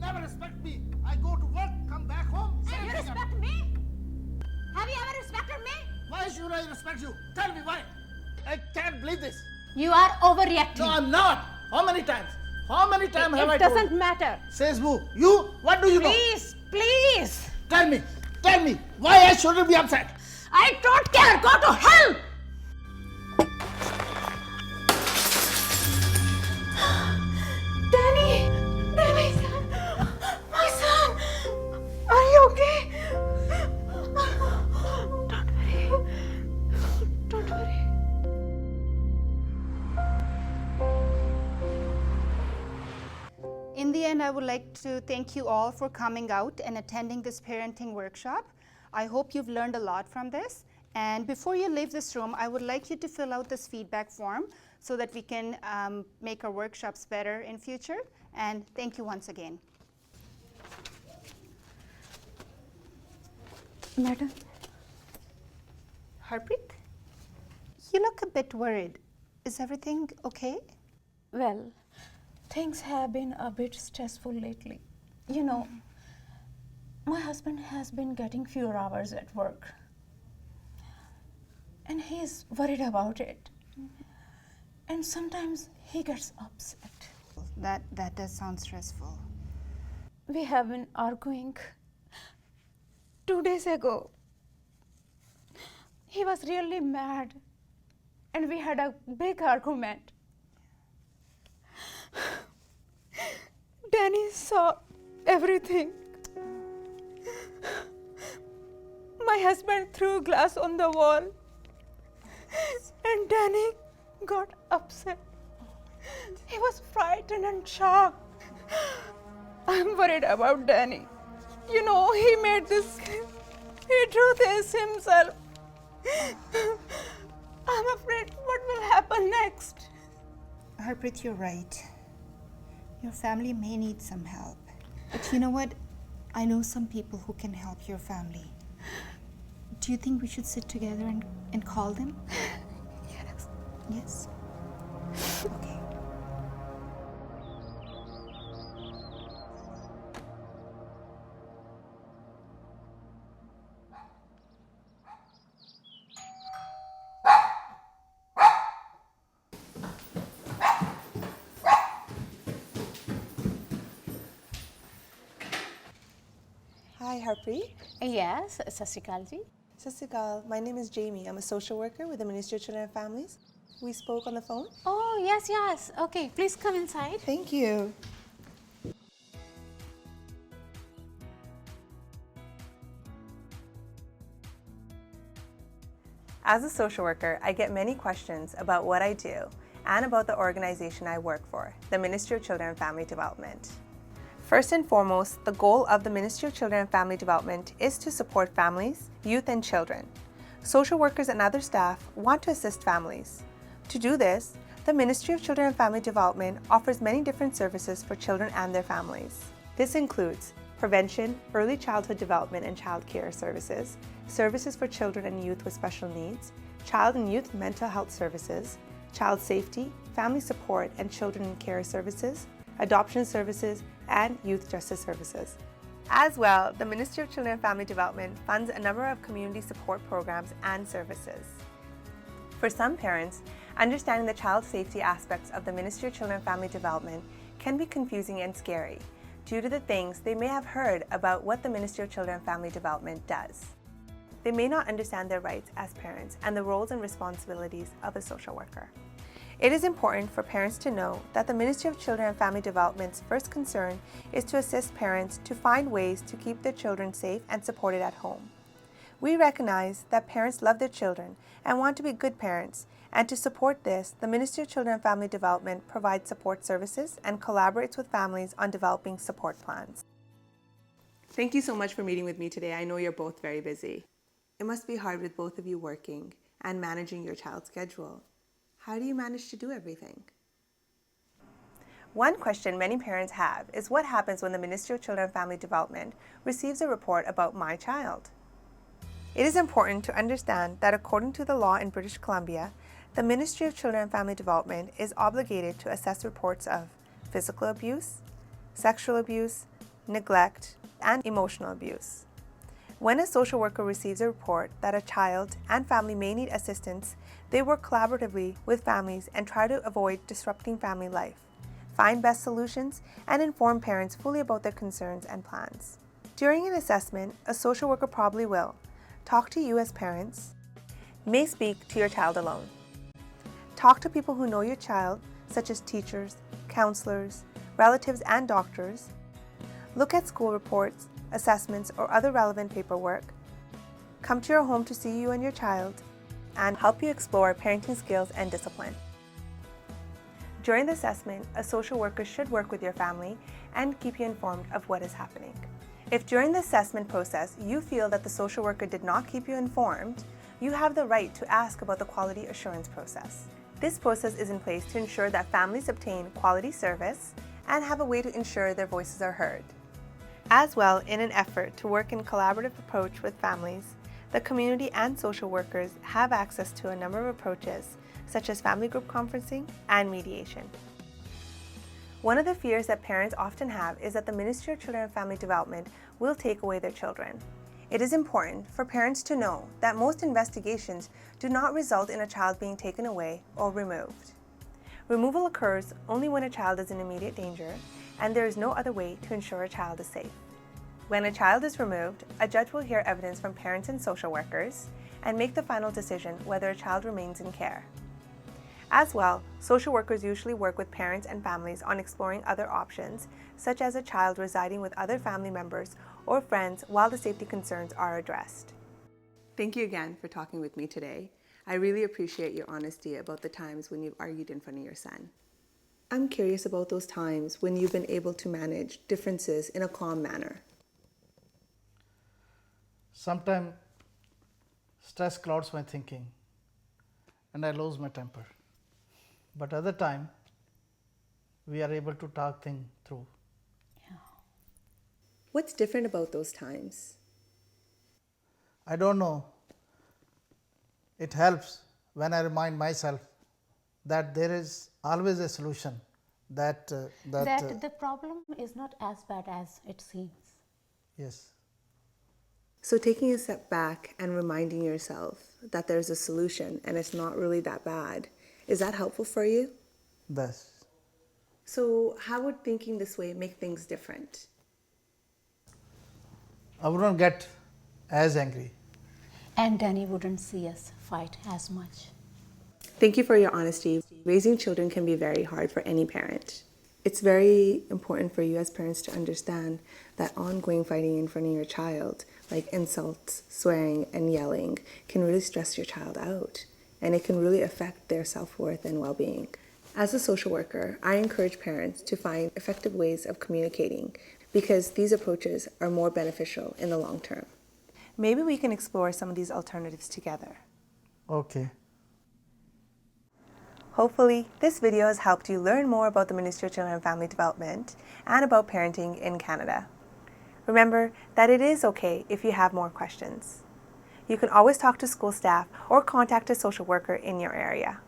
never respect me. I go to work, come back home. And you respect me? Have you ever respected me? Why should I respect you? Tell me why. I can't believe this. You are overreacting. No, I'm not. How many times? How many times have I It told doesn't you? matter. Says who? You? What do you know? Please, please. Tell me why I shouldn't be upset. I don't care. Go to hell. Danny, my son. Are you okay? Don't worry. Don't worry. In the end, I would like to thank you all for coming out and attending this parenting workshop. I hope you've learned a lot from this. And before you leave this room, I would like you to fill out this feedback form so that we can make our workshops better in future. And thank you once again. Madam? Harpreet? You look a bit worried. Is everything okay? Well, things have been a bit stressful lately. You know, my husband has been getting fewer hours at work. And he's worried about it. And sometimes he gets upset. That does sound stressful. We have been arguing. 2 days ago, he was really mad. And we had a big argument. Danny saw everything. My husband threw glass on the wall. And Danny got upset. He was frightened and shocked. I'm worried about Danny. You know, he made this, he drew this himself. I'm afraid what will happen next. Harpreet, you're right. Your family may need some help. But you know what? I know some people who can help your family. Do you think we should sit together and call them? Yes. Yes? Okay. Hi, Harpreet. Yes, Sat Sri Akal ji. Sat Sri Akal. My name is Jamie. I'm a social worker with the Ministry of Children and Families. We spoke on the phone. Oh, yes. Okay, please come inside. Thank you. As a social worker, I get many questions about what I do and about the organization I work for, the Ministry of Children and Family Development. First and foremost, the goal of the Ministry of Children and Family Development is to support families, youth, and children. Social workers and other staff want to assist families. To do this, the Ministry of Children and Family Development offers many different services for children and their families. This includes prevention, early childhood development and child care services, services for children and youth with special needs, child and youth mental health services, child safety, family support and children in care services, adoption services, and youth justice services. As well, the Ministry of Children and Family Development funds a number of community support programs and services. For some parents, understanding the child safety aspects of the Ministry of Children and Family Development can be confusing and scary due to the things they may have heard about what the Ministry of Children and Family Development does. They may not understand their rights as parents and the roles and responsibilities of a social worker. It is important for parents to know that the Ministry of Children and Family Development's first concern is to assist parents to find ways to keep their children safe and supported at home. We recognize that parents love their children and want to be good parents, and to support this, the Ministry of Children and Family Development provides support services and collaborates with families on developing support plans. Thank you so much for meeting with me today. I know you're both very busy. It must be hard with both of you working and managing your child's schedule. How do you manage to do everything? One question many parents have is what happens when the Ministry of Children and Family Development receives a report about my child? It is important to understand that according to the law in British Columbia, the Ministry of Children and Family Development is obligated to assess reports of physical abuse, sexual abuse, neglect, and emotional abuse. When a social worker receives a report that a child and family may need assistance, they work collaboratively with families and try to avoid disrupting family life, find best solutions, and inform parents fully about their concerns and plans. During an assessment, a social worker probably will talk to you as parents, may speak to your child alone, talk to people who know your child, such as teachers, counselors, relatives, and doctors, look at school reports, assessments, or other relevant paperwork, come to your home to see you and your child, and help you explore parenting skills and discipline. During the assessment, a social worker should work with your family and keep you informed of what is happening. If during the assessment process you feel that the social worker did not keep you informed, you have the right to ask about the quality assurance process. This process is in place to ensure that families obtain quality service and have a way to ensure their voices are heard. As well, in an effort to work in collaborative approach with families, the community and social workers have access to a number of approaches, such as family group conferencing and mediation. One of the fears that parents often have is that the Ministry of Children and Family Development will take away their children. It is important for parents to know that most investigations do not result in a child being taken away or removed. Removal occurs only when a child is in immediate danger and there is no other way to ensure a child is safe. When a child is removed, a judge will hear evidence from parents and social workers and make the final decision whether a child remains in care. As well, social workers usually work with parents and families on exploring other options, such as a child residing with other family members or friends while the safety concerns are addressed. Thank you again for talking with me today. I really appreciate your honesty about the times when you've argued in front of your son. I'm curious about those times when you've been able to manage differences in a calm manner. Sometimes stress clouds my thinking and I lose my temper. But other time, we are able to talk things through. What's different about those times? I don't know. It helps when I remind myself that there is always a solution, that The problem is not as bad as it seems. yes. So taking a step back and reminding yourself that there's a solution and it's not really that bad, is that helpful for you? Thus, So how would thinking this way make things different? I wouldn't get as angry. And Danny wouldn't see us fight as much. Thank you for your honesty. Raising children can be very hard for any parent. It's very important for you as parents to understand that ongoing fighting in front of your child, like insults, swearing, and yelling, can really stress your child out, and it can really affect their self-worth and well-being. As a social worker, I encourage parents to find effective ways of communicating because these approaches are more beneficial in the long term. Maybe we can explore some of these alternatives together. Okay. Hopefully, this video has helped you learn more about the Ministry of Children and Family Development and about parenting in Canada. Remember that it is okay if you have more questions. You can always talk to school staff or contact a social worker in your area.